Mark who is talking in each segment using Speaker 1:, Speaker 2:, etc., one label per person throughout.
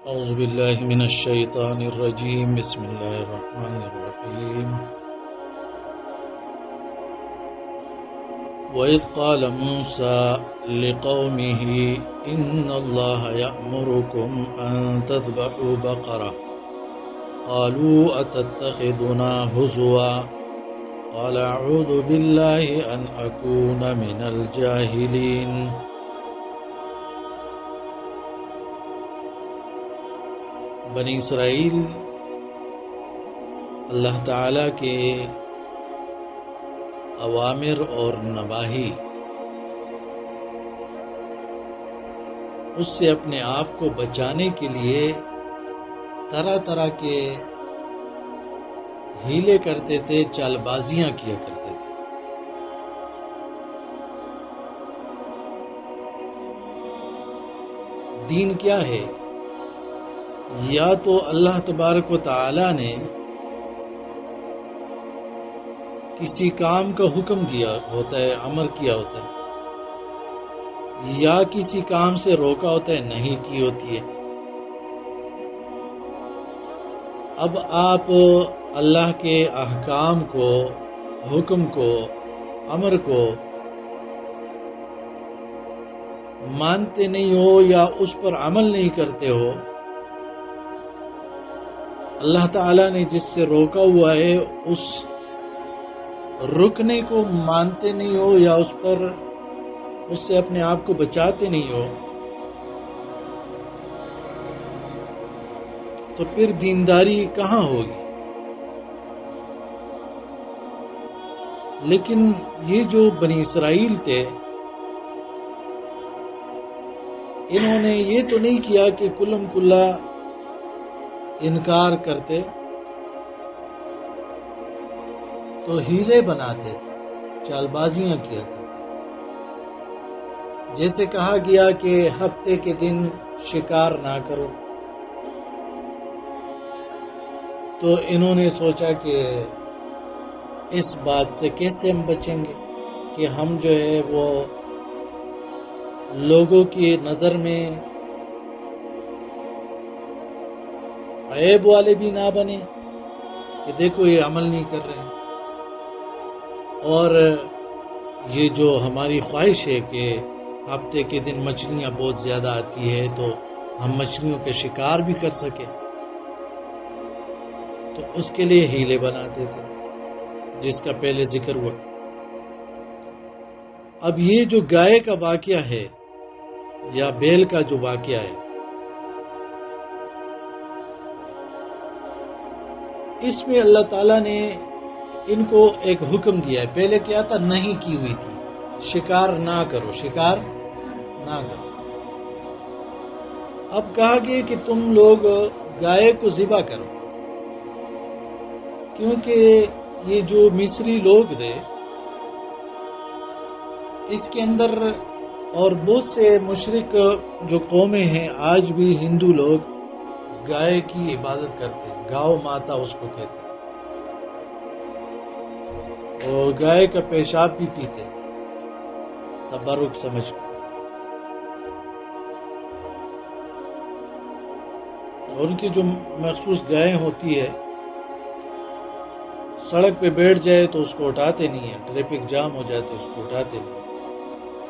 Speaker 1: أعوذ بالله من الشيطان الرجيم. بسم الله الرحمن الرحيم. وإذ قال موسى لقومه إن الله يأمركم أن تذبحوا بقرة قالوا أتتخذنا هزوا قال أعوذ بالله أن أكون من الجاهلين. بنی اسرائیل اللہ تعالیٰ کے اوامر اور نواہی اس سے اپنے آپ کو بچانے کے لیے طرح طرح کے ہیلے کرتے تھے، چال بازیاں کیا کرتے تھے. دین کیا ہے؟ یا تو اللہ تبارک و تعالی نے کسی کام کا حکم دیا ہوتا ہے، امر کیا ہوتا ہے، یا کسی کام سے روکا ہوتا ہے، نہیں کی ہوتی ہے. اب آپ اللہ کے احکام کو، حکم کو، امر کو مانتے نہیں ہو یا اس پر عمل نہیں کرتے ہو. اللہ تعالیٰ نے جس سے روکا ہوا ہے اس رکنے کو مانتے نہیں ہو یا اس سے اپنے آپ کو بچاتے نہیں ہو، تو پھر دینداری کہاں ہوگی؟ لیکن یہ جو بنی اسرائیل تھے، انہوں نے یہ تو نہیں کیا کہ کلم کلا انکار کرتے، تو ہیلے بناتے تھے، چال بازیاں کیا کرتے. جیسے کہا گیا کہ ہفتے کے دن شکار نہ کرو، تو انہوں نے سوچا کہ اس بات سے کیسے ہم بچیں گے کہ ہم جو ہے وہ لوگوں کی نظر میں عیب والے بھی نہ بنے کہ دیکھو یہ عمل نہیں کر رہے ہیں. اور یہ جو ہماری خواہش ہے کہ ہفتے کے دن مچھلیاں بہت زیادہ آتی ہے تو ہم مچھلیوں کے شکار بھی کر سکیں، تو اس کے لیے ہیلے بناتے تھے، جس کا پہلے ذکر ہوا. اب یہ جو گائے کا واقعہ ہے یا بیل کا جو واقعہ ہے، اس میں اللہ تعالیٰ نے ان کو ایک حکم دیا ہے. پہلے کیا تھا؟ نہیں کی ہوئی تھی، شکار نہ کرو، شکار نہ کرو. اب کہا گیا کہ تم لوگ گائے کو ذبح کرو، کیونکہ یہ جو مصری لوگ تھے اس کے اندر اور بہت سے مشرک جو قومیں ہیں، آج بھی ہندو لوگ گائے کی عبادت کرتے ہیں، گاؤ ماتا اس کو کہتے ہیں، اور گائے کا پیشاب بھی پیتے ہیں تبرک سمجھ کر. اور ان کی جو مخصوص گائے ہوتی ہے، سڑک پہ بیٹھ جائے تو اس کو اٹھاتے نہیں ہیں، ٹریفک جام ہو جائے تو اس کو اٹھاتے نہیں،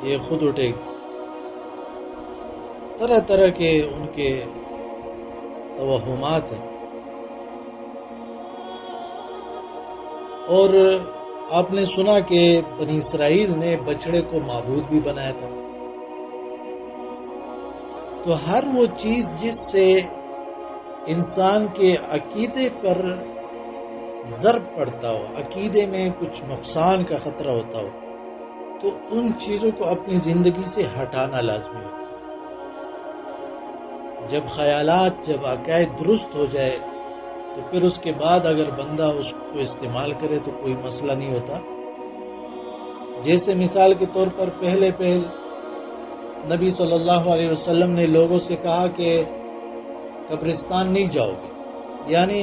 Speaker 1: یہ خود اٹھے گی. طرح طرح کے ان کے توہمات ہیں. اور آپ نے سنا کہ بنی اسرائیل نے بچڑے کو معبود بھی بنایا تھا. تو ہر وہ چیز جس سے انسان کے عقیدے پر ضرب پڑتا ہو، عقیدے میں کچھ نقصان کا خطرہ ہوتا ہو، تو ان چیزوں کو اپنی زندگی سے ہٹانا لازمی ہوتا ہے. جب خیالات، جب عقائد درست ہو جائے تو پھر اس کے بعد اگر بندہ اس کو استعمال کرے تو کوئی مسئلہ نہیں ہوتا. جیسے مثال کے طور پر پہلے نبی صلی اللہ علیہ وسلم نے لوگوں سے کہا کہ قبرستان نہیں جاؤ گے، یعنی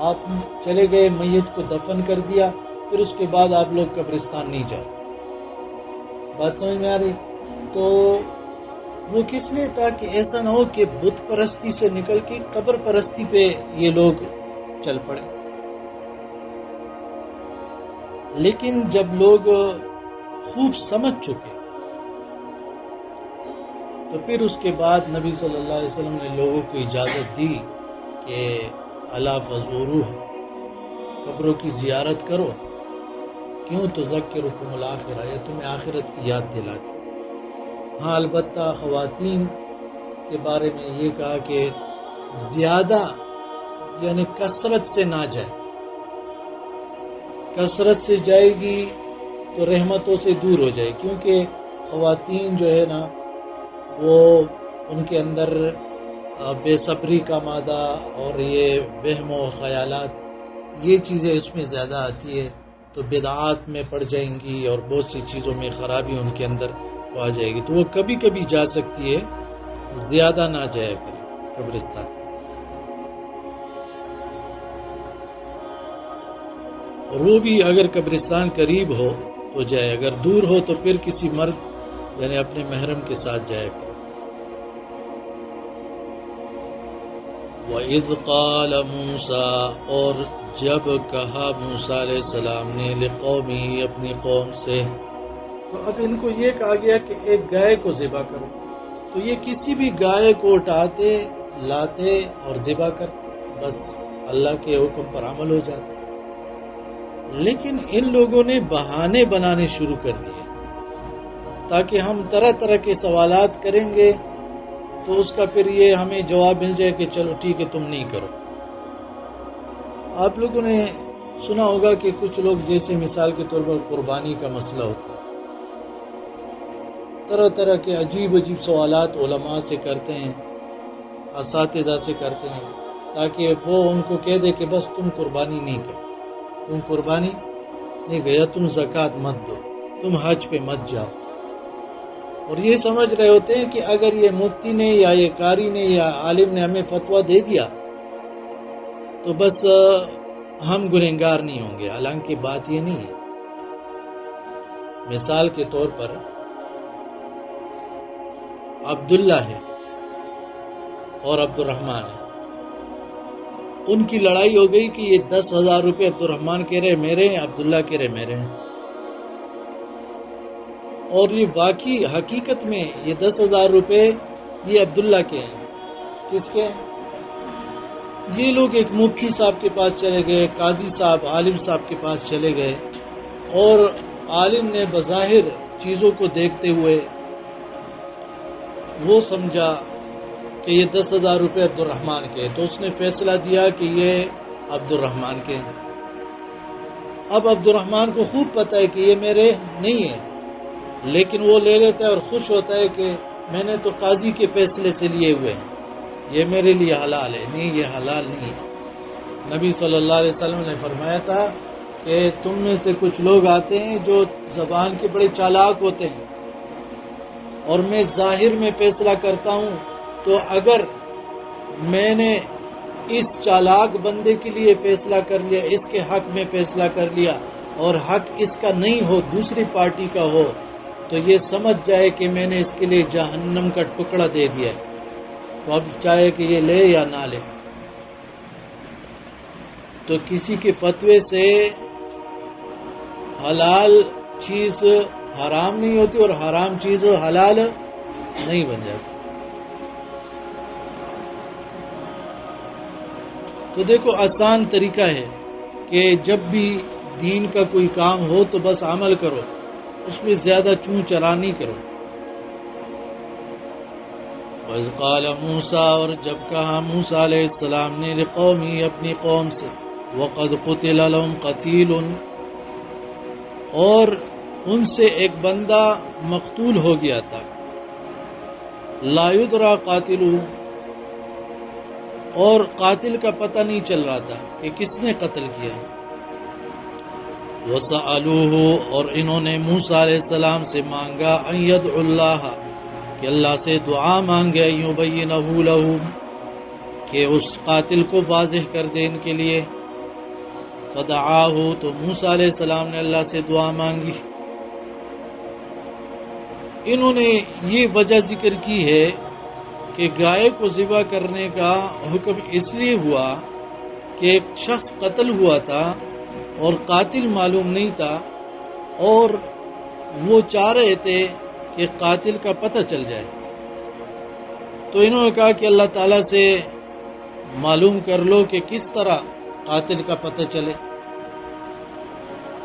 Speaker 1: آپ چلے گئے، میت کو دفن کر دیا، پھر اس کے بعد آپ لوگ قبرستان نہیں جاؤ. بات سمجھ میں آ رہی؟ تو وہ کس لیے؟ تاکہ ایسا نہ ہو کہ بت پرستی سے نکل کے قبر پرستی پہ یہ لوگ چل پڑے. لیکن جب لوگ خوب سمجھ چکے تو پھر اس کے بعد نبی صلی اللہ علیہ وسلم نے لوگوں کو اجازت دی کہ الا فزوروها، قبروں کی زیارت کرو. کیوں؟ تذکرکم الآخرہ، یہ تمہیں آخرت کی یاد دلاتی. ہاں البتہ خواتین کے بارے میں یہ کہا کہ زیادہ یعنی کثرت سے نہ جائے. کثرت سے جائے گی تو رحمتوں سے دور ہو جائے، کیونکہ خواتین جو ہے نا وہ ان کے اندر بے صبری کا مادہ اور یہ وہم و خیالات، یہ چیزیں اس میں زیادہ آتی ہے، تو بدعات میں پڑ جائیں گی اور بہت سی چیزوں میں خرابی ان کے اندر آ جائے گی. تو وہ کبھی کبھی جا سکتی ہے، زیادہ نہ جایا کرے قبرستان. اور وہ بھی اگر قبرستان قریب ہو تو جائے، اگر دور ہو تو پھر کسی مرد یعنی اپنے محرم کے ساتھ جائے کرے. وَإِذْ قَالَ مُوسَىٰ، اور جب کہا موسیٰ علیہ السلام نے لِقَوْمِهِ، اپنی قوم سے. تو اب ان کو یہ کہا گیا کہ ایک گائے کو ذبح کرو، تو یہ کسی بھی گائے کو اٹھاتے لاتے اور ذبح کرتے، بس اللہ کے حکم پر عمل ہو جاتا. لیکن ان لوگوں نے بہانے بنانے شروع کر دیے تاکہ ہم طرح طرح کے سوالات کریں گے تو اس کا پھر یہ ہمیں جواب مل جائے کہ چلو ٹھیک ہے تم نہیں کرو. آپ لوگوں نے سنا ہوگا کہ کچھ لوگ جیسے مثال کے طور پر قربانی کا مسئلہ ہوتا ہے، طرح طرح کے عجیب عجیب سوالات علماء سے کرتے ہیں، اساتذہ سے کرتے ہیں، تاکہ وہ ان کو کہہ دے کہ بس تم قربانی نہیں کرو، تم قربانی نہیں گیا، تم زکوٰۃ مت دو، تم حج پہ مت جاؤ. اور یہ سمجھ رہے ہوتے ہیں کہ اگر یہ مفتی نے یا یہ قاری نے یا عالم نے ہمیں فتویٰ دے دیا تو بس ہم گنہگار نہیں ہوں گے. حالانکہ بات یہ نہیں ہے. مثال کے طور پر عبداللہ ہے اور عبد الرحمن ہے، ان کی لڑائی ہو گئی کہ یہ 10,000 روپے عبد الرحمن کہہ رہے میرے ہیں، عبداللہ کہہ رہے میرے ہیں. اور یہ واقعی حقیقت میں یہ 10,000 روپے یہ عبداللہ کے ہیں. کس کے؟ یہ لوگ ایک مفتی صاحب کے پاس چلے گئے، قاضی صاحب عالم صاحب کے پاس چلے گئے، اور عالم نے بظاہر چیزوں کو دیکھتے ہوئے وہ سمجھا کہ یہ 10,000 روپے عبد الرحمن کے، تو اس نے فیصلہ دیا کہ یہ عبد الرحمن کے. اب عبد الرحمن کو خوب پتہ ہے کہ یہ میرے نہیں ہیں، لیکن وہ لے لیتا ہے اور خوش ہوتا ہے کہ میں نے تو قاضی کے فیصلے سے لیے ہوئے ہیں، یہ میرے لیے حلال ہے. نہیں، یہ حلال نہیں ہے. نبی صلی اللہ علیہ وسلم نے فرمایا تھا کہ تم میں سے کچھ لوگ آتے ہیں جو زبان کے بڑے چالاک ہوتے ہیں، اور میں ظاہر میں فیصلہ کرتا ہوں، تو اگر میں نے اس چالاک بندے کے لیے فیصلہ کر لیا، اس کے حق میں فیصلہ کر لیا، اور حق اس کا نہیں ہو، دوسری پارٹی کا ہو، تو یہ سمجھ جائے کہ میں نے اس کے لیے جہنم کا ٹکڑا دے دیا ہے. تو اب چاہے کہ یہ لے یا نہ لے. تو کسی کے فتوے سے حلال چیز حرام نہیں ہوتی اور حرام چیز حلال نہیں بن جاتی. تو دیکھو آسان طریقہ ہے کہ جب بھی دین کا کوئی کام ہو تو بس عمل کرو، اس میں زیادہ چون چرا نہیں کرو. وَإِذْ قَالَ مُوسَىٰ، اور جب کہا موسیٰ علیہ السلام نے لِقَوْمِهِ، اپنی قوم سے، وَقَدْ قُتِلَ لَهُمْ قَتِيلٌ، اور ان سے ایک بندہ مقتول ہو گیا تھا، لَا يُدْرَى قَاتِلُهُ، اور قاتل کا پتہ نہیں چل رہا تھا کہ کس نے قتل کیا. وَسَأَلُوهُ، اور انہوں نے موسیٰ علیہ السلام سے مانگا، أَن يَدْعُ اللَّهَ، کہ اللہ سے دعا مانگے، يُبَيِّنَهُ لَهُ، کہ اس قاتل کو واضح کر دے ان کے لیے. فَدَعَاهُ، تو موسیٰ علیہ السلام نے اللہ سے دعا مانگی. انہوں نے یہ وجہ ذکر کی ہے کہ گائے کو ذبح کرنے کا حکم اس لیے ہوا کہ ایک شخص قتل ہوا تھا اور قاتل معلوم نہیں تھا، اور وہ چاہ رہے تھے کہ قاتل کا پتہ چل جائے. تو انہوں نے کہا کہ اللہ تعالیٰ سے معلوم کر لو کہ کس طرح قاتل کا پتہ چلے.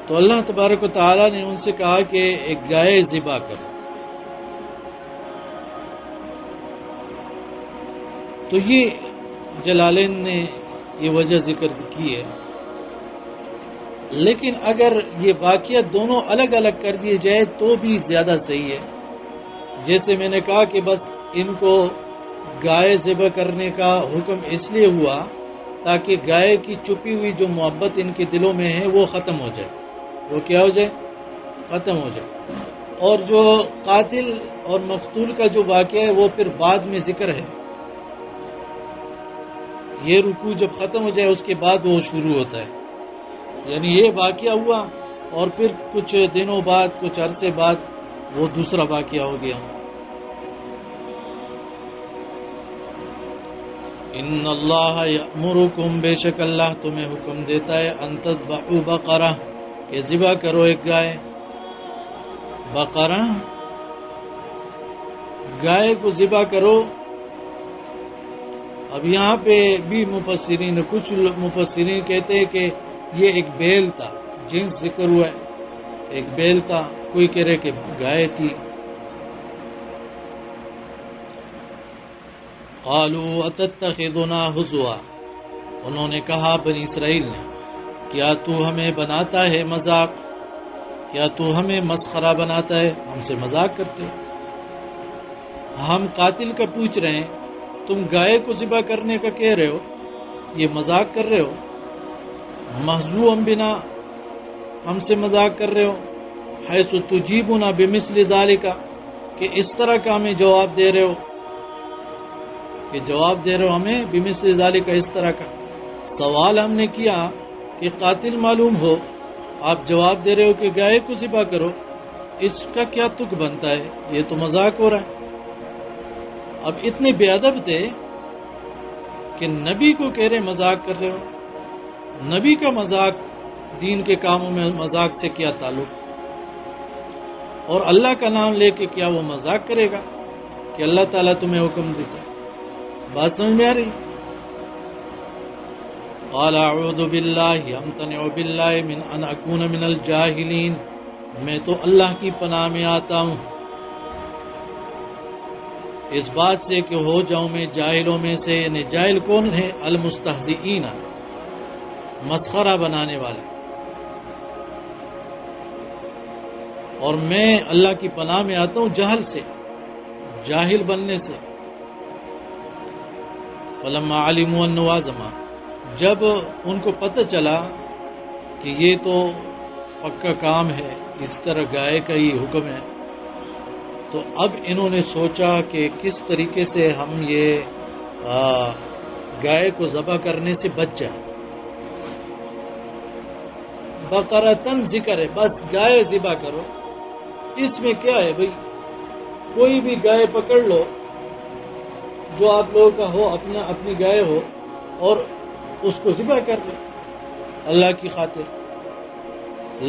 Speaker 1: تو اللہ تبارک و تعالیٰ نے ان سے کہا کہ ایک گائے ذبح کرو. تو یہ جلالین نے یہ وجہ ذکر کی ہے. لیکن اگر یہ واقعہ دونوں الگ الگ کر دیے جائے تو بھی زیادہ صحیح ہے. جیسے میں نے کہا کہ بس ان کو گائے ذبح کرنے کا حکم اس لیے ہوا تاکہ گائے کی چھپی ہوئی جو محبت ان کے دلوں میں ہے وہ ختم ہو جائے. وہ کیا ہو جائے؟ ختم ہو جائے. اور جو قاتل اور مقتول کا جو واقعہ ہے وہ پھر بعد میں ذکر ہے. یہ رکوع جب ختم ہو جائے اس کے بعد وہ شروع ہوتا ہے. یعنی یہ واقعہ ہوا اور پھر کچھ دنوں بعد، کچھ عرصے بعد وہ دوسرا واقعہ ہو گیا. ان اللہ یأمرکم، بے شک اللہ تمہیں حکم دیتا ہے، ان تذبحوا بقرہ، کہ ذبح کرو ایک گائے. بقرہ، گائے کو ذبح کرو. اب یہاں پہ بھی کچھ مفسرین کہتے ہیں کہ یہ ایک بیل تھا، جنس ذکر ہوا ہے، ایک بیل تھا. کوئی کہہ رہے کہ گائے تھی. قالوا اتتخذنا ہزوا، انہوں نے کہا بنی اسرائیل نے، کیا تو ہمیں بناتا ہے مذاق؟ کیا تو ہمیں مسخرہ بناتا ہے؟ ہم سے مذاق کرتے ہو. ہم قاتل کا پوچھ رہے ہیں، تم گائے کو ذبح کرنے کا کہہ رہے ہو. یہ مذاق کر رہے ہو. محضوم بنا، ہم سے مذاق کر رہے ہو. حیث تجیبنا بمثل ذالک، کہ اس طرح کا ہمیں جواب دے رہے ہو، کہ جواب دے رہے ہو ہمیں بمثل ذالک، اس طرح کا. سوال ہم نے کیا کہ قاتل معلوم ہو، آپ جواب دے رہے ہو کہ گائے کو ذبح کرو. اس کا کیا تک بنتا ہے؟ یہ تو مذاق ہو رہا ہے. اب اتنے بے ادب تھے کہ نبی کو کہہ رہے مذاق کر رہے ہو. نبی کا مذاق، دین کے کاموں میں مذاق سے کیا تعلق؟ اور اللہ کا نام لے کے کیا وہ مذاق کرے گا کہ اللہ تعالیٰ تمہیں حکم دیتا ہے؟ بات سمجھ میں آ رہی؟ قال اعوذ باللہ امتنع باللہ من ان اکون من الجاہلین، میں تو اللہ کی پناہ میں آتا ہوں اس بات سے کہ ہو جاؤں میں جاہلوں میں سے. یعنی جاہل کون ہے؟ المستہزئین، مسخرہ بنانے والے. اور میں اللہ کی پناہ میں آتا ہوں جہل سے، جاہل بننے سے. فلما علموا انه عزم، جب ان کو پتہ چلا کہ یہ تو پکا کام ہے، اس طرح گائے کا ہی حکم ہے، تو اب انہوں نے سوچا کہ کس طریقے سے ہم یہ گائے کو ذبح کرنے سے بچ جائیں. بقرتن ذکر ہے، بس گائے ذبح کرو. اس میں کیا ہے بھئی؟ کوئی بھی گائے پکڑ لو جو آپ لوگوں کا ہو، اپنی گائے ہو، اور اس کو ذبح کر لو اللہ کی خاطر.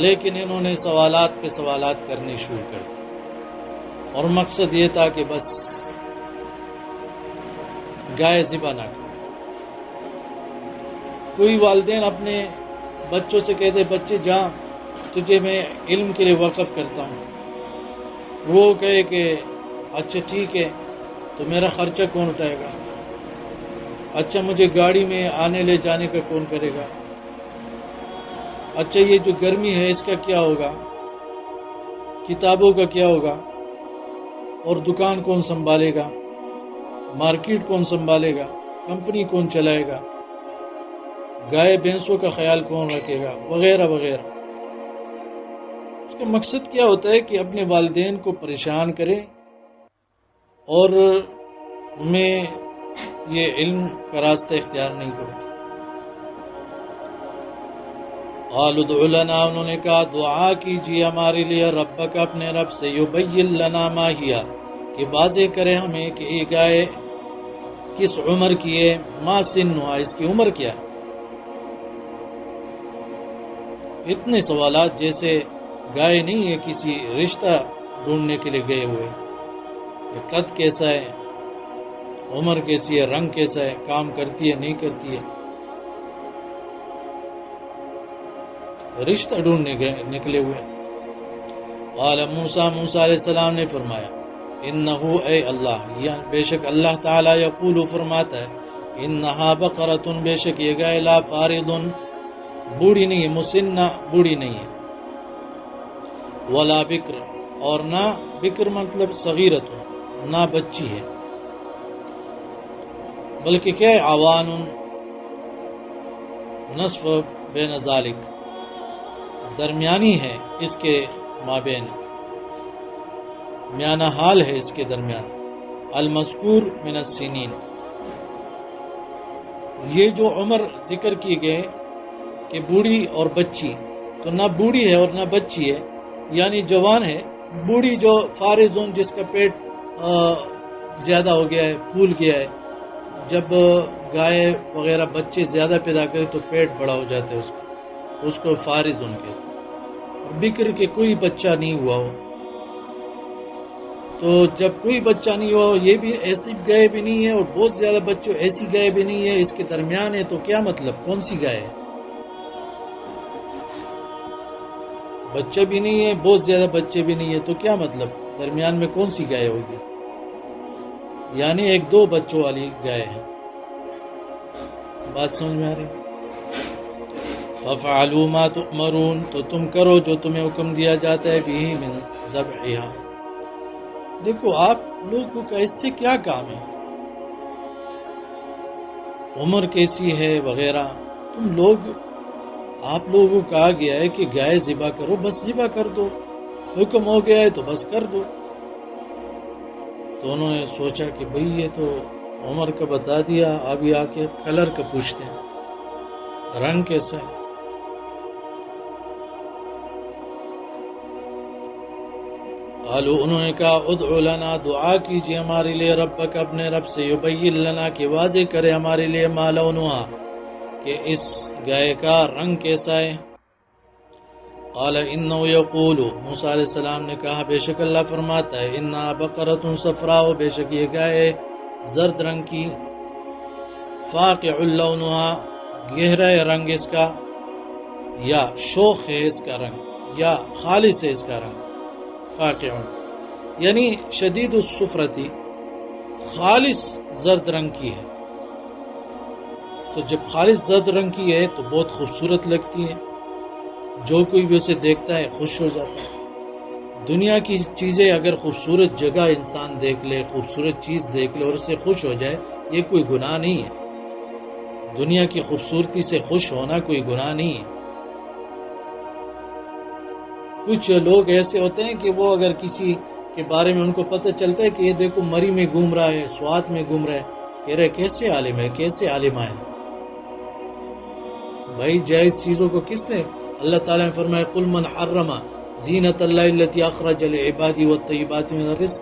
Speaker 1: لیکن انہوں نے سوالات پہ سوالات کرنے شروع کر دی، اور مقصد یہ تھا کہ بس گائے ذبح نہ کرو. کوئی والدین اپنے بچوں سے کہتے، بچے جا، تجھے میں علم کے لیے وقف کرتا ہوں. وہ کہے کہ اچھا ٹھیک ہے، تو میرا خرچہ کون اٹھائے گا؟ اچھا مجھے گاڑی میں آنے لے جانے کا کون کرے گا؟ اچھا یہ جو گرمی ہے اس کا کیا ہوگا؟ کتابوں کا کیا ہوگا؟ اور دکان کون سنبھالے گا؟ مارکیٹ کون سنبھالے گا؟ کمپنی کون چلائے گا؟ گائے بھینسوں کا خیال کون رکھے گا؟ وغیرہ وغیرہ. اس کا مقصد کیا ہوتا ہے کہ اپنے والدین کو پریشان کرے، اور میں یہ علم کا راستہ اختیار نہیں کروں. قالوا ادع لنا، انہوں نے کہا دعا کیجیے ہمارے لیے ربک، اپنے رب سے، یبین لنا ما ہی، کہ واضح کرے ہمیں کہ یہ گائے کس عمر کی ہے، ما سنھا، اس کی عمر کیا ہے۔ اتنے سوالات جیسے گائے نہیں ہے کسی رشتہ ڈھونڈنے کے لیے گئے ہوئے، یہ قد کیسا ہے، عمر کیسی ہے، رنگ کیسا ہے، کام کرتی ہے نہیں کرتی ہے، رشتہ ڈھونڈنے گئے نکلے ہوئے۔ قال موسیٰ علیہ السلام نے فرمایا انہو، اے اللہ، یعنی بے شک اللہ تعالی، یقول فرماتا ہے، انہا بقرۃ، بے شک یہ گائے، لا فارض، بوڑھی نہیں ہے، مسنہ، بوڑھی نہیں ہے، ولا بکر، اور نہ بکر مطلب صغیرۃ، نہ بچی ہے، بلکہ کیا ہے، عوان، نصف بین ذالک، درمیانی ہے اس کے مابین، میانہ حال ہے اس کے درمیان، المذکور من السنین، یہ جو عمر ذکر کی گئے کہ بوڑھی اور بچی، تو نہ بوڑھی ہے اور نہ بچی ہے، یعنی جوان ہے، بوڑھی جو فارزون، جس کا پیٹ زیادہ ہو گیا ہے، پھول گیا ہے، جب گائے وغیرہ بچے زیادہ پیدا کرے تو پیٹ بڑا ہو جاتا ہے اس کو فارزون کہتے ہیں، اور بکر کے کوئی بچہ نہیں ہوا ہو، تو جب کوئی بچہ نہیں ہوا ہو، یہ بھی ایسی گائے بھی نہیں ہے اور بہت زیادہ بچوں ایسی گائے بھی نہیں ہے، اس کے درمیان ہے، تو کیا مطلب، کون سی گائے ہے، بچہ بھی نہیں ہے، بہت زیادہ بچے بھی نہیں ہے، تو کیا مطلب، درمیان میں کون سی گائے ہوگی، یعنی ایک دو بچوں والی گائے ہے، بات سمجھ میں آ رہی؟ فَفْعَلُوا مَا تُؤْمَرُونَ، تو تم کرو جو تمہیں حکم دیا جاتا ہے، بِهِ مِنْ ذَبْحِهَا، دیکھو آپ لوگوں کا اس سے کیا کام ہے، عمر کیسی ہے وغیرہ، آپ لوگوں کو کہا گیا ہے کہ گائے ذبح کرو، بس ذبح کر دو، حکم ہو گیا ہے تو بس کر دو۔ تو انہوں نے سوچا کہ بھئی یہ تو عمر کا بتا دیا، اب یہ آ کے کلر کا پوچھتے ہیں، رنگ کیسا ہے۔ قالوا، انہوں نے کہا ادعو لنا، دعا کیجیے ہمارے لیے ربک، اپنے رب سے، یبین لنا، کہ واضح کرے ہمارے لیے، ما لونھا، کہ اس گائے کا رنگ کیسا ہے۔ قال انہ یقول، موسیٰ علیہ السلام نے کہا بے شک اللہ فرماتا ہے، انہا بقرۃ صفراء، بے شک یہ گائے زرد رنگ کی، فاقع لونھا، گہرا ہے رنگ اس کا، یا شوخ ہے اس کا رنگ، یا خالص ہے اس کا رنگ، فاقع یعنی شدید الصفرتی، خالص زرد رنگ کی ہے، تو جب خالص زرد رنگ کی ہے تو بہت خوبصورت لگتی ہے، جو کوئی بھی اسے دیکھتا ہے خوش ہو جاتا ہے۔ دنیا کی چیزیں اگر خوبصورت جگہ انسان دیکھ لے، خوبصورت چیز دیکھ لے اور اس سے خوش ہو جائے، یہ کوئی گناہ نہیں ہے، دنیا کی خوبصورتی سے خوش ہونا کوئی گناہ نہیں ہے۔ کچھ لوگ ایسے ہوتے ہیں کہ وہ اگر کسی کے بارے میں ان کو پتہ چلتا ہے کہ یہ دیکھو مری میں گھوم رہا ہے، سوات میں گھوم رہا ہے، کہہ رہے کیسے عالم ہے، کیسے عالمہ ہے۔ بھائی جائز چیزوں کو کس نے، اللہ تعالیٰ نے فرمایا قل من حرم زینت اللہ التی اخرج لعبادی والطیبات من الرزق،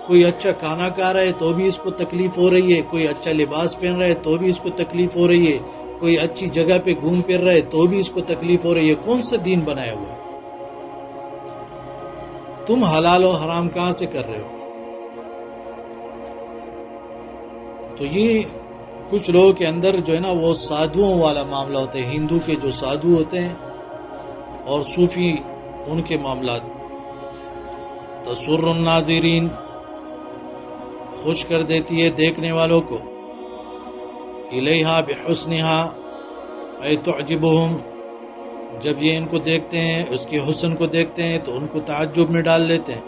Speaker 1: کوئی اچھا کھانا کھا رہا ہے تو بھی اس کو تکلیف ہو رہی ہے، کوئی اچھا لباس پہن رہا ہے تو بھی اس کو تکلیف ہو رہی ہے، کوئی اچھی جگہ پہ گھوم پھر رہا ہے تو بھی اس کو تکلیف ہو رہی ہے۔ کون سا دین بنایا ہوا ہے؟ تم حلال و حرام کہاں سے کر رہے ہو؟ تو یہ کچھ لوگوں کے اندر جو ہے نا وہ سادھوؤں والا معاملہ ہوتا ہے، ہندو کے جو سادھو ہوتے ہیں اور صوفی، ان کے معاملات، تسر الناظرین، خوش کر دیتی ہے دیکھنے والوں کو، الیہا بحسنہا ای تعجبہم، جب یہ ان کو دیکھتے ہیں، اس کے حسن کو دیکھتے ہیں تو ان کو تعجب میں ڈال لیتے ہیں،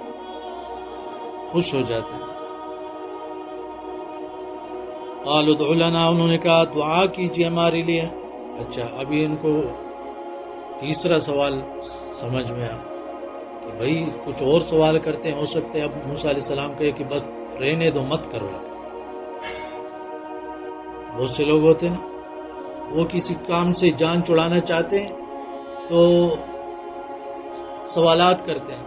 Speaker 1: خوش ہو جاتے ہیں۔ قالوا ادع لنا، انہوں نے کہا دعا کیجیے ہمارے لیے۔ اچھا، ابھی ان کو تیسرا سوال سمجھ میں آیا کہ بھائی کچھ اور سوال کرتے ہیں، ہو سکتے اب موسیٰ علیہ السلام کہے کہ بس رہنے دو، مت کرو۔ بہت سے لوگ ہوتے ہیں نا وہ کسی کام سے جان چھڑانا چاہتے ہیں تو سوالات کرتے ہیں،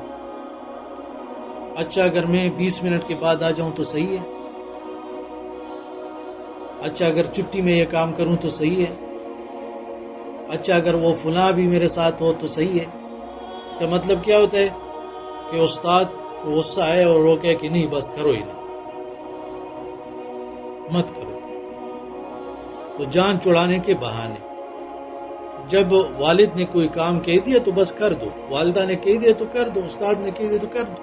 Speaker 1: اچھا اگر میں 20 منٹ کے بعد آ جاؤں تو صحیح ہے، اچھا اگر چھٹی میں یہ کام کروں تو صحیح ہے، اچھا اگر وہ فلاں بھی میرے ساتھ ہو تو صحیح ہے۔ اس کا مطلب کیا ہوتا ہے کہ استاد کو غصہ آئے اور روکے کہ نہیں بس کرو ہی نہیں، مت کرو۔ تو جان چھڑانے کے بہانے، جب والد نے کوئی کام کہہ دیا تو بس کر دو، والدہ نے کہہ دیا تو کر دو، استاد نے کہہ دیا تو کر دو،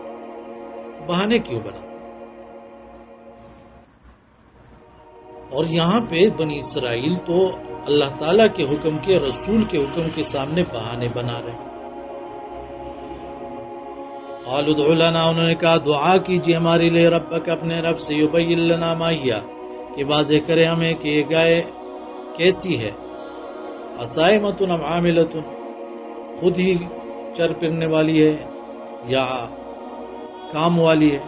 Speaker 1: بہانے کیوں بناتے؟ اور یہاں پہ بنی اسرائیل تو اللہ تعالیٰ کے حکم کے، رسول کے حکم کے سامنے بہانے بنا رہے ہیں۔ قالوا ادع لنا، انہوں نے کہا دعا کیجیے ہمارے لیے ربک، اپنے رب سے، یبین لنا ما ہی، کہ واضح کرے ہمیں کہ یہ گائے کیسی ہے، اصائمۃ ام عاملۃ، خود ہی چر پھرنے والی ہے یا کام والی ہے۔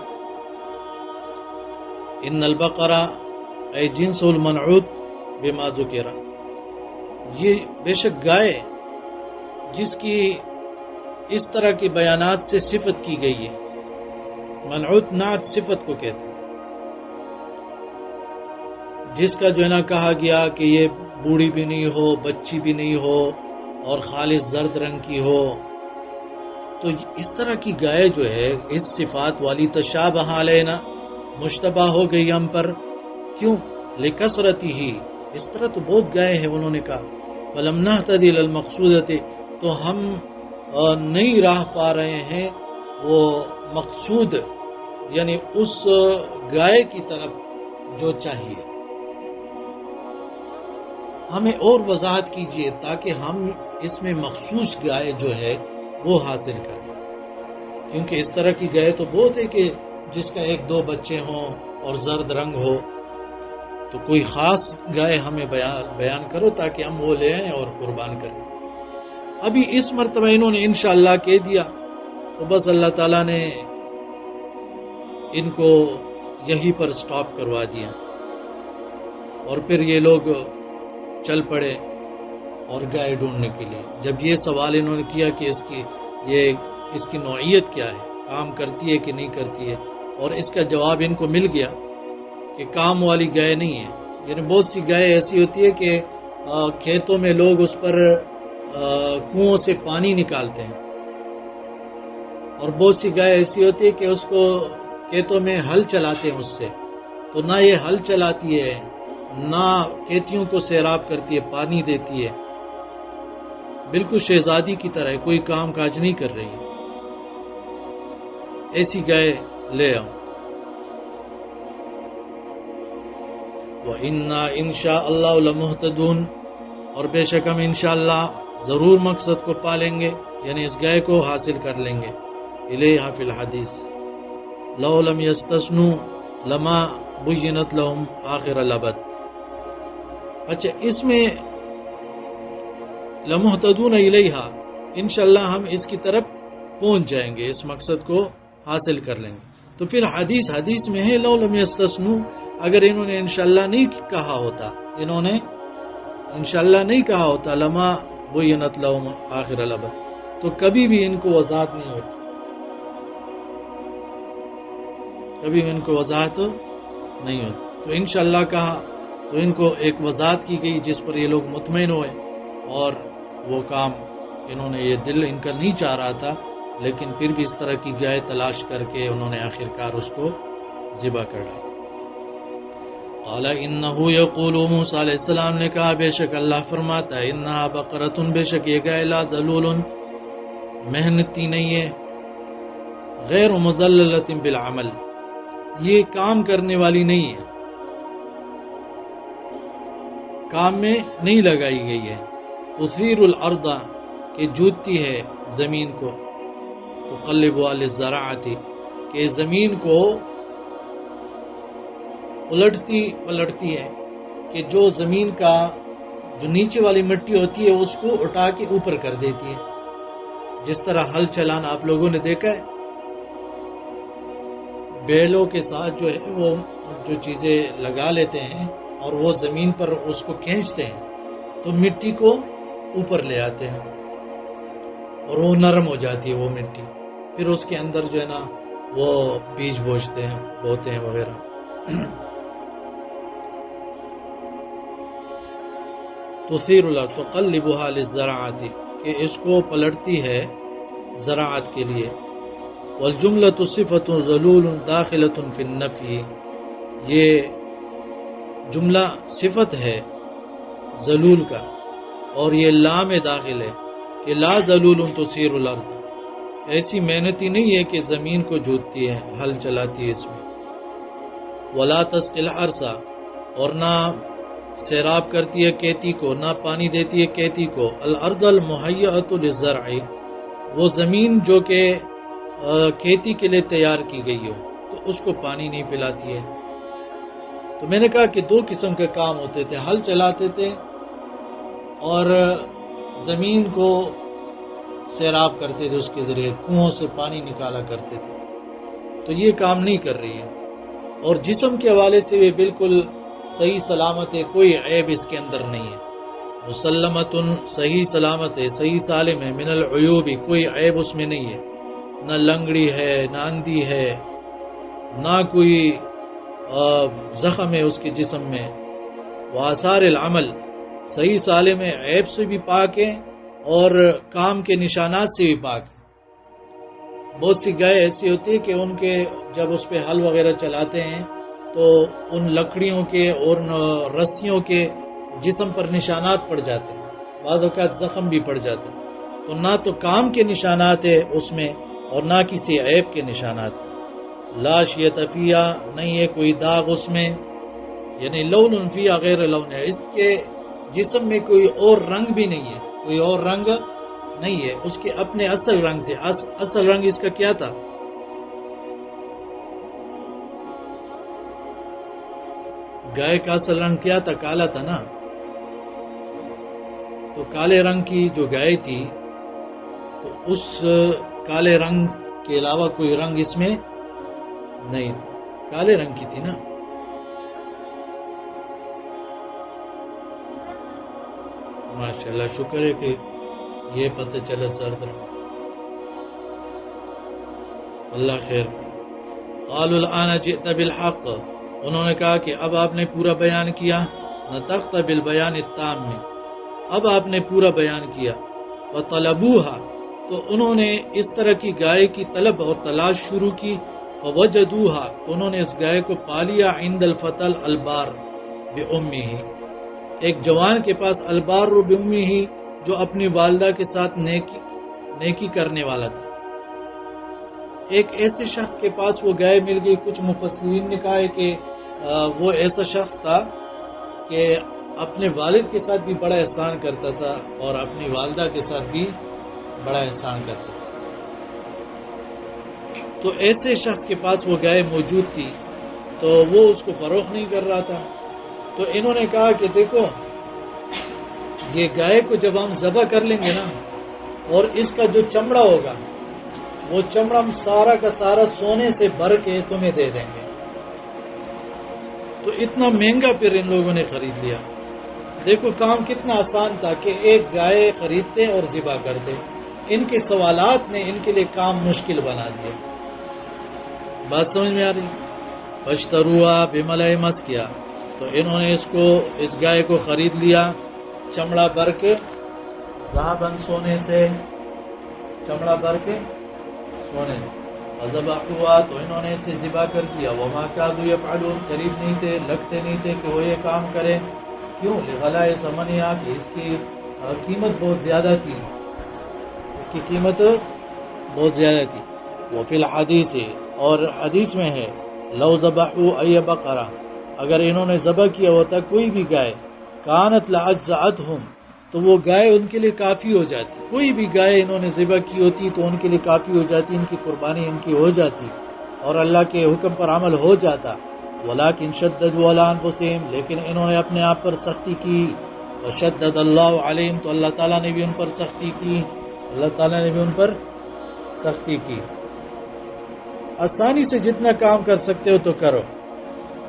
Speaker 1: ان البقرہ اے جنس المنعوت بما ذکر، یہ بے شک گائے جس کی اس طرح کے بیانات سے صفت کی گئی ہے، منعوت نعت صفت کو کہتے ہیں، جس کا جو ہے نا کہا گیا کہ یہ بوڑھی بھی نہیں ہو، بچی بھی نہیں ہو اور خالص زرد رنگ کی ہو، تو اس طرح کی گائے جو ہے اس صفات والی تشابہ علینا، مشتبہ ہو گئی ہم پر، کیوں؟ لکثرتی ہی، اس طرح تو بہت گائے ہیں، انہوں نے کہا فلم نہتدی للمقصودۃ، تو ہم نہیں راہ پا رہے ہیں وہ مقصود، یعنی اس گائے کی طرف جو چاہیے، ہمیں اور وضاحت کیجیے تاکہ ہم اس میں مخصوص گائے جو ہے وہ حاصل کریں، کیونکہ اس طرح کی گائے تو بہت ہے کہ جس کا 1-2 بچے ہوں اور زرد رنگ ہو، تو کوئی خاص گائے ہمیں بیان کرو تاکہ ہم وہ لے آئیں اور قربان کریں۔ ابھی اس مرتبہ انہوں نے انشاءاللہ کہہ دیا تو بس اللہ تعالیٰ نے ان کو یہیں پر سٹاپ کروا دیا، اور پھر یہ لوگ چل پڑے اور گائے ڈھونڈنے کے لیے۔ جب یہ سوال انہوں نے کیا کہ اس کی نوعیت کیا ہے، کام کرتی ہے کہ نہیں کرتی ہے، اور اس کا جواب ان کو مل گیا کہ کام والی گائے نہیں ہے۔ یعنی بہت سی گائے ایسی ہوتی ہے کہ کھیتوں میں لوگ اس پر کنووں سے پانی نکالتے ہیں، اور بہت سی گائے ایسی ہوتی ہے کہ اس کو کھیتوں میں ہل چلاتے ہیں اس سے، تو نہ یہ ہل چلاتی ہے نہ کھیتیوں کو سیراب کرتی ہے، پانی دیتی ہے، بالکل شہزادی کی طرح کوئی کام کاج نہیں کر رہی ہے، ایسی گائے لے آؤ۔ وَإِنَّا إِنشَاءَ اللَّهُ لَمُهْتَدُونَ، اور بے شک ہم انشاءاللہ ضرور مقصد کو پالیں گے، یعنی اس گائے کو حاصل کر لیں گے۔ الیہا فی الحدیث لو لم یستثنوا لما بینت لہم آخر الابد۔ اچھا، اس میں لمحتدون الیہا، انشاءاللہ ہم اس کی طرف پہنچ جائیں گے، اس مقصد کو حاصل کر لیں گے۔ تو پھر حدیث میں ہے لو لم یستثنوا، اگر انہوں نے انشاءاللہ نہیں کہا ہوتا، انہوں نے انشاءاللہ نہیں کہا ہوتا لما بینت لہم آخر الابد، تو کبھی بھی ان کو وضاحت نہیں ہوتی، کبھی ان کو وضاحت نہیں ہوتی۔ تو انشاءاللہ کہا تو ان کو ایک وضاحت کی گئی جس پر یہ لوگ مطمئن ہوئے، اور وہ کام انہوں نے، یہ دل ان کا نہیں چاہ رہا تھا، لیکن پھر بھی اس طرح کی گائے تلاش کر کے انہوں نے آخرکار اس کو ذبح کر ڈالا۔ قال انہ یقول، موسیٰ علیہ السلام نے کہا بے شک اللہ فرماتا ہے، انہا بقرۃ، بے شک یہ گائے، لا ذلول، محنتی نہیں ہے، غیر مذللۃ بالعمل، یہ کام کرنے والی نہیں ہے، کام میں نہیں لگائی گئی ہے، تثیر الارض، کہ جوتتی ہے زمین کو، تقلب للزراعۃ، کہ زمین کو الٹتی پلٹتی ہے، کہ جو زمین کا جو نیچے والی مٹی ہوتی ہے اس کو اٹھا کے اوپر کر دیتی ہے، جس طرح ہل چلانا آپ لوگوں نے دیکھا ہے، بیلوں کے ساتھ جو ہے وہ جو چیزیں لگا لیتے ہیں اور وہ زمین پر اس کو کھینچتے ہیں، تو مٹی کو اوپر لے آتے ہیں اور وہ نرم ہو جاتی ہے وہ مٹی، پھر اس کے اندر جو ہے نا وہ بیج بوجھتے ہیں، بوتے ہیں وغیرہ۔ تثیر الارض تقلبها للزراعت، کہ اس کو پلٹتی ہے زراعت کے لیے۔ والجملۃ صفۃ ذلول داخلۃ فی النفی، یہ جملہ صفت ہے ذلول کا اور یہ لام داخل ہے کہ لا ذلول تثیر الارض، ایسی محنتی نہیں ہے کہ زمین کو جوتتی ہے، ہل چلاتی ہے اس میں۔ ولا تسقی الارض، اور نہ سیراب کرتی ہے کھیتی کو، نہ پانی دیتی ہے کھیتی کو۔ الارض المہیئۃ للزرع، وہ زمین جو کہ کھیتی کے لیے تیار کی گئی ہو تو اس کو پانی نہیں پلاتی ہے۔ تو میں نے کہا کہ دو قسم کے کام ہوتے تھے، ہل چلاتے تھے اور زمین کو سیراب کرتے تھے، اس کے ذریعے کنووں سے پانی نکالا کرتے تھے، تو یہ کام نہیں کر رہی ہے۔ اور جسم کے حوالے سے یہ بالکل صحیح سلامت ہے، کوئی عیب اس کے اندر نہیں ہے، مسلمتن صحیح سلامت ہے، صحیح سالم ہے، من العیوب کوئی عیب اس میں نہیں ہے، نہ لنگڑی ہے، نہ اندھی ہے، نہ کوئی زخم ہے اس کے جسم میں۔ وآثار العمل صحیح سالم ہے، عیب سے بھی پاک ہے اور کام کے نشانات سے بھی پاک ہے۔ بہت سی گائے ایسی ہوتی ہے کہ ان کے جب اس پہ ہل وغیرہ چلاتے ہیں تو ان لکڑیوں کے اور رسیوں کے جسم پر نشانات پڑ جاتے ہیں، بعض اوقات زخم بھی پڑ جاتے ہیں، تو نہ تو کام کے نشانات ہے اس میں اور نہ کسی عیب کے نشانات۔ لا شیۃ فیہا، نہیں ہے کوئی داغ اس میں، یعنی لون فیہا غیر لون، اس کے جسم میں کوئی اور رنگ بھی نہیں ہے، کوئی اور رنگ نہیں ہے اس کے اپنے اصل رنگ سے۔ اصل رنگ اس کا کیا تھا؟ گائے کا اصل رنگ کیا تھا؟ کالا تھا نا، تو کالے رنگ کی جو گائے تھی تو اس کالے رنگ کے علاوہ کوئی رنگ اس میں نہیں تھا، کالے رنگ کی تھی نا۔ ماشاءاللہ، شکر ہے کہ یہ پتہ چلا سرد رنگ، اللہ خیر کرے۔ قالوا الآن جئت بالحق، انہوں نے کہا کہ اب آپ نے پورا بیان کیا، نطقت بالبیان التام، اب آپ نے پورا بیان کیا۔ فطلبوها، تو انہوں نے اس طرح کی گائے کی طلب اور تلاش شروع کی۔ فوجدوها، تو انہوں نے اس گائے کو پا لیا عند الفتل البار بأمه، ایک جوان کے پاس، البار بأمه، جو اپنی والدہ کے ساتھ نیکی کرنے والا تھا۔ ایک ایسے شخص کے پاس وہ گائے مل گئی، کچھ مفسرین نے کہا ہے کہ وہ ایسا شخص تھا کہ اپنے والد کے ساتھ بھی بڑا احسان کرتا تھا اور اپنی والدہ کے ساتھ بھی بڑا احسان کرتا تھا، تو ایسے شخص کے پاس وہ گائے موجود تھی تو وہ اس کو فروخت نہیں کر رہا تھا۔ تو انہوں نے کہا کہ دیکھو، یہ گائے کو جب ہم ذبح کر لیں گے نا اور اس کا جو چمڑا ہوگا وہ چمڑا ہم سارا کا سارا سونے سے بھر کے تمہیں دے دیں گے۔ تو اتنا مہنگا پھر ان لوگوں نے خرید لیا۔ دیکھو کام کتنا آسان تھا کہ ایک گائے خریدتے اور ذبح کرتے، ان کے سوالات نے ان کے لیے کام مشکل بنا دیا۔ بات سمجھ میں آ رہی؟ فاشتروها بملئ مسکیہ، تو انہوں نے اس گائے کو خرید لیا چمڑا بھر کے، ذهباً سونے سے، چمڑا بھر کے سونے سے۔ فذبحوها، تو انہوں نے اسے ذبح کر دیا۔ وما كادوا يفعلون، قریب نہیں تھے، لگتے نہیں تھے کہ وہ یہ کام کرے۔ کیوں؟ لغلاء ثمنها، کہ اس کی قیمت بہت زیادہ تھی، اس کی قیمت بہت زیادہ تھی۔ وفی الحدیث، اور حدیث میں ہے، لو ذبحوا ای بقرہ، اگر انہوں نے ذبح کیا ہوتا کوئی بھی گائے، کانت لعجزتهم، تو وہ گائے ان کے لیے کافی ہو جاتی، کوئی بھی گائے انہوں نے ذبح کی ہوتی تو ان کے لیے کافی ہو جاتی، ان کی قربانی ان کی ہو جاتی اور اللہ کے حکم پر عمل ہو جاتا۔ ولکن شددوا علی انفسہم، لیکن انہوں نے اپنے آپ پر سختی کی۔ وشدد اللہ علیہم، تو اللہ تعالیٰ نے بھی ان پر سختی کی، اللہ تعالیٰ نے بھی ان پر سختی کی۔ آسانی سے جتنا کام کر سکتے ہو تو کرو۔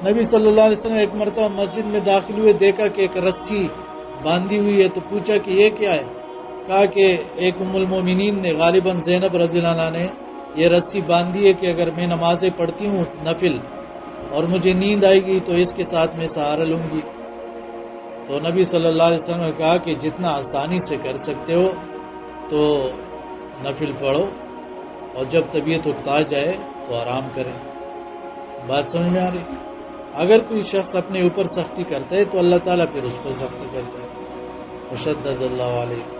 Speaker 1: نبی صلی اللہ علیہ وسلم ایک مرتبہ مسجد میں داخل ہوئے، دیکھا کہ ایک رسی باندھی ہوئی ہے تو پوچھا کہ یہ کیا ہے؟ کہا کہ ایک ام المومنین نے غالباً زینب رضی اللہ عنہا نے یہ رسی باندھی ہے کہ اگر میں نمازیں پڑھتی ہوں نفل اور مجھے نیند آئے گی تو اس کے ساتھ میں سہارا لوں گی. تو نبی صلی اللہ علیہ وسلم نے کہا کہ جتنا آسانی سے کر سکتے ہو تو نفل پڑھو اور جب طبیعت اکتا جائے تو آرام کریں. بات سمجھ میں آ رہی؟ اگر کوئی شخص اپنے اوپر سختی کرتا ہے تو اللہ تعالیٰ پھر اس پر سختی کرتا ہے. وشدد اللہ علیہ.